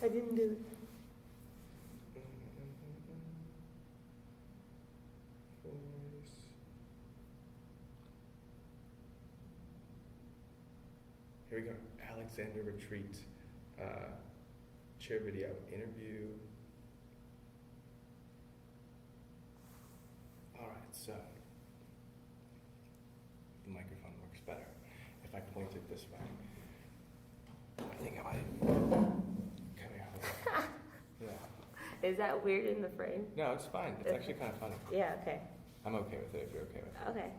I didn't do it. Voice. Here we go. Alexander Retreat. Chair video interview. All right, so the microphone works better if I point it this way. I think I might. Come here. Yeah. Is that weird in the frame? No, it's fine. It's actually kind of funny. Yeah, okay. I'm okay with it if you're okay with it. Okay.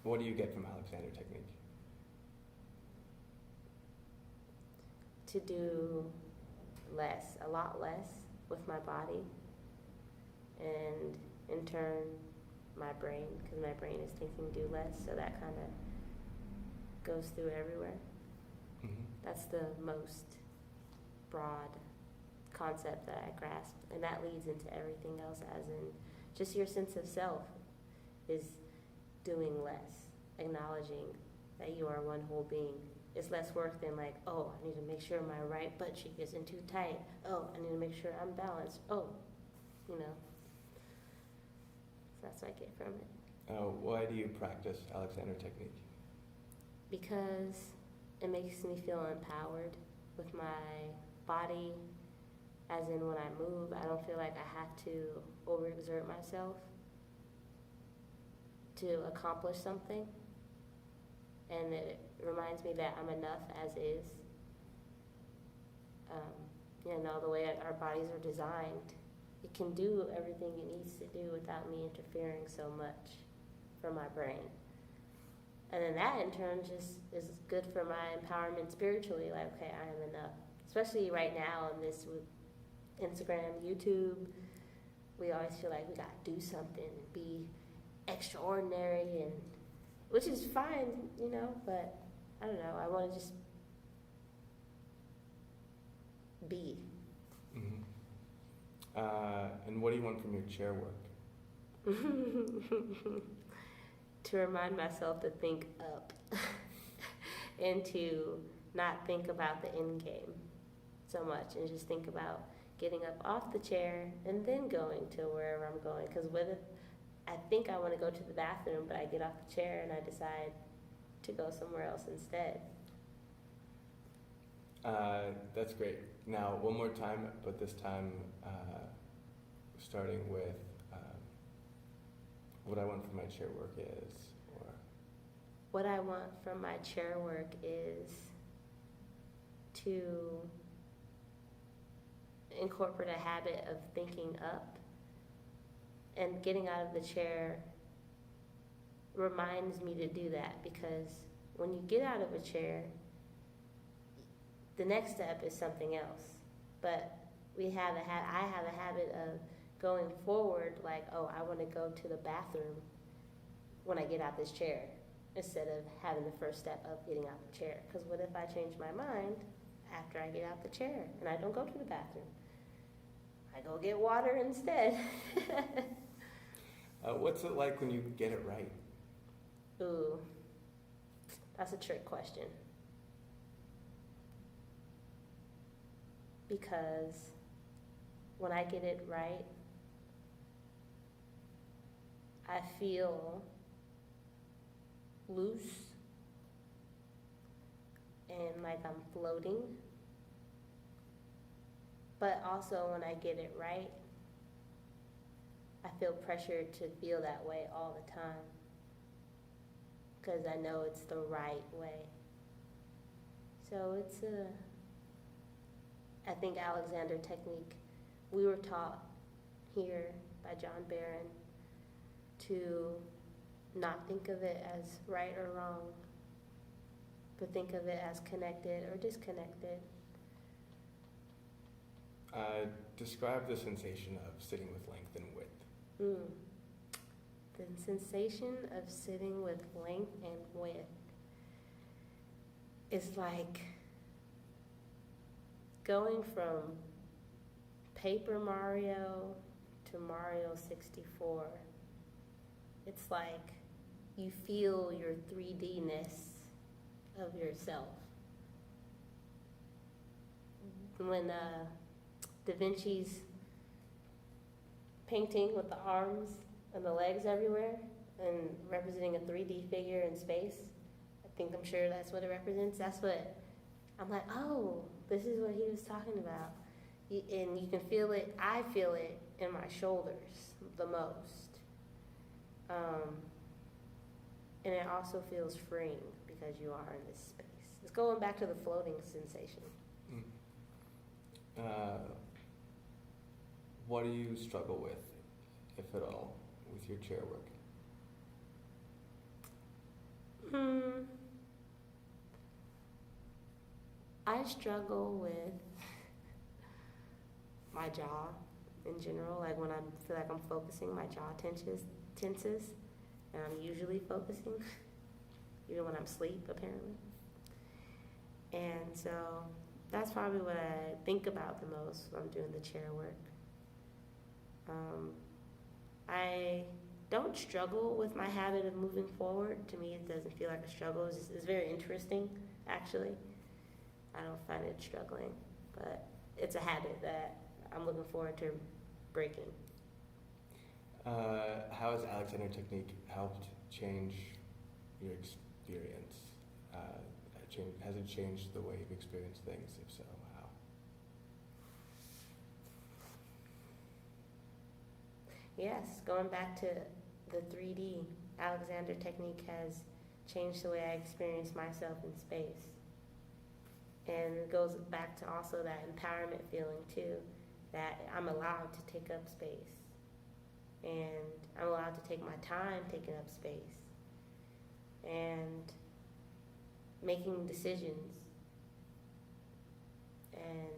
What do you get from Alexander Technique? To do less, a lot less with my body, and in turn my brain, because my brain is thinking do less, so that kind of goes through everywhere. Mm-hmm. That's the most broad concept that I grasp, and that leads into everything else, as in just your sense of self is doing less, acknowledging that you are one whole being. It's less work than like, oh, I need to make sure my right butt cheek isn't too tight. Oh, I need to make sure I'm balanced. Oh, you know. So that's what I get from it. Why do you practice Alexander Technique? Because it makes me feel empowered with my body, as in when I move, I don't feel like I have to overexert myself to accomplish something. And it reminds me that I'm enough as is. The way our bodies are designed, it can do everything it needs to do without me interfering so much for my brain. And then that in turn just is good for my empowerment spiritually, like, okay, I am enough. Especially right now in this with Instagram, YouTube, we always feel like we gotta do something, be extraordinary, and which is fine, but I don't know, I wanna just be. Mm-hmm. And what do you want from your chair work? To remind myself to think up and to not think about the end game so much, and just think about getting up off the chair and then going to wherever I'm going. Because what if I think I want to go to the bathroom, but I get off the chair and I decide to go somewhere else instead? That's great. Now, one more time, but this time starting with what I want from my chair work is, or what I want from my chair work is to incorporate a habit of thinking up, and getting out of the chair reminds me to do that, because when you get out of a chair, the next step is something else. But I have a habit of going forward, like, oh, I want to go to the bathroom when I get out this chair, instead of having the first step of getting out the chair. Because what if I change my mind after I get out the chair and I don't go to the bathroom? I go get water instead. what's it like when you get it right? Ooh, that's a trick question. Because when I get it right, I feel loose and like I'm floating. But also when I get it right, I feel pressured to feel that way all the time, because I know it's the right way. So I think Alexander Technique, we were taught here by John Barron to not think of it as right or wrong, but think of it as connected or disconnected. Describe the sensation of sitting with length and width. The sensation of sitting with length and width is like going from Paper Mario to Mario 64. It's like you feel your 3D-ness of yourself. when Da Vinci's painting with the arms and the legs everywhere and representing a 3D figure in space. I'm sure that's what it represents. That's what I'm like, oh, this is what he was talking about. And you can feel it, I feel it in my shoulders the most. And it also feels freeing because you are in this space. It's going back to the floating sensation. What do you struggle with, if at all, with your chair work? I struggle with my jaw in general. Like when I feel like I'm focusing, my jaw tenses, and I'm usually focusing, even when I'm asleep, apparently. And so that's probably what I think about the most when I'm doing the chair work. I don't struggle with my habit of moving forward. To me, it doesn't feel like a struggle. It's very interesting, actually. I don't find it struggling, but it's a habit that I'm looking forward to breaking. How has Alexander Technique helped change your experience? Has it changed the way you've experienced things? If so, how? Yes, going back to the 3D, Alexander Technique has changed the way I experience myself in space. And it goes back to also that empowerment feeling too, that I'm allowed to take up space. And I'm allowed to take my time taking up space. And making decisions. And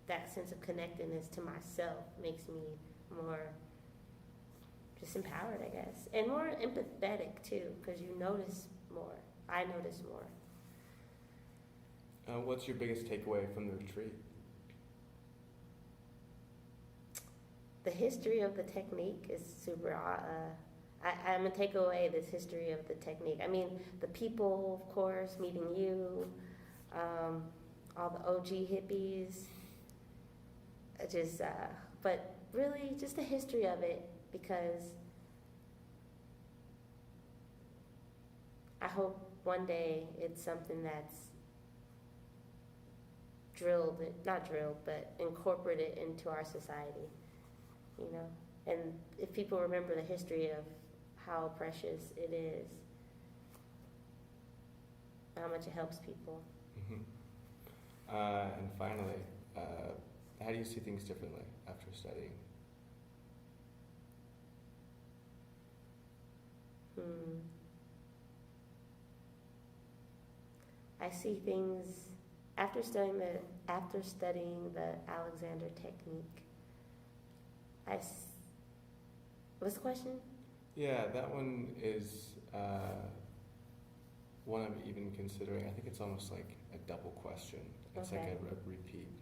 that sense of connectedness to myself makes me more just empowered, I guess. And more empathetic too, because you notice more. I notice more. What's your biggest takeaway from the retreat? The history of the technique is super. I'm gonna take away this history of the technique. I mean, the people, of course, meeting you, all the OG hippies. But really, just the history of it, because I hope one day it's something that's not drilled, but incorporated into our society, you know? And if people remember the history of how precious it is, how much it helps people. Mm-hmm. And finally, how do you see things differently after studying? I see things after studying the Alexander Technique. What's the question? Yeah, that one is one I'm even considering. I think it's almost like a double question. It's Okay. like a repeat.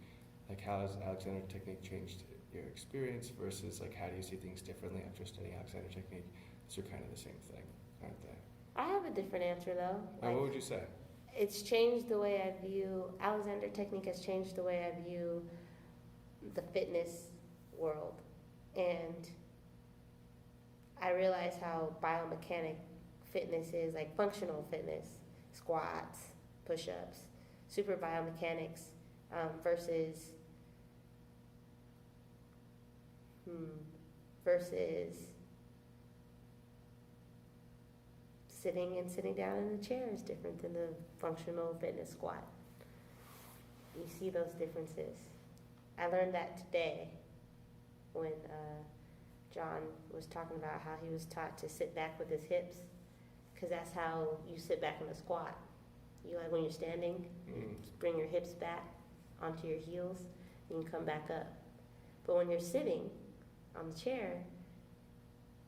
Like, how has Alexander Technique changed your experience versus like how do you see things differently after studying Alexander Technique? Those are kind of the same thing, aren't they? I have a different answer though. What would you say? It's changed the way I view, Alexander Technique has changed the way I view the fitness world. And I realize how biomechanic fitness is, like functional fitness, squats, push-ups, super biomechanics versus sitting down in the chair is different than the functional fitness squat. You see those differences. I learned that today when John was talking about how he was taught to sit back with his hips, because that's how you sit back in a squat. You like when you're standing, you bring your hips back onto your heels, and you come back up. But when you're sitting on the chair,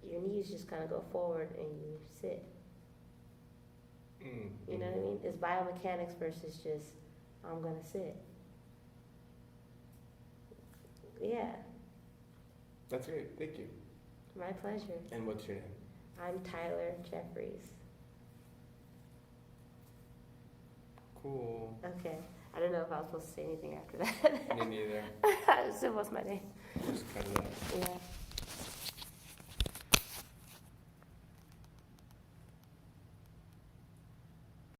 your knees just kind of go forward and you sit. You know what I mean? It's biomechanics versus just, I'm going to sit. Yeah. That's great. Thank you. My pleasure. And what's your name? I'm Tyler Jeffries. Cool. Okay. I don't know if I was supposed to say anything after that. Me neither. So what's my name? Just kind of that. Yeah.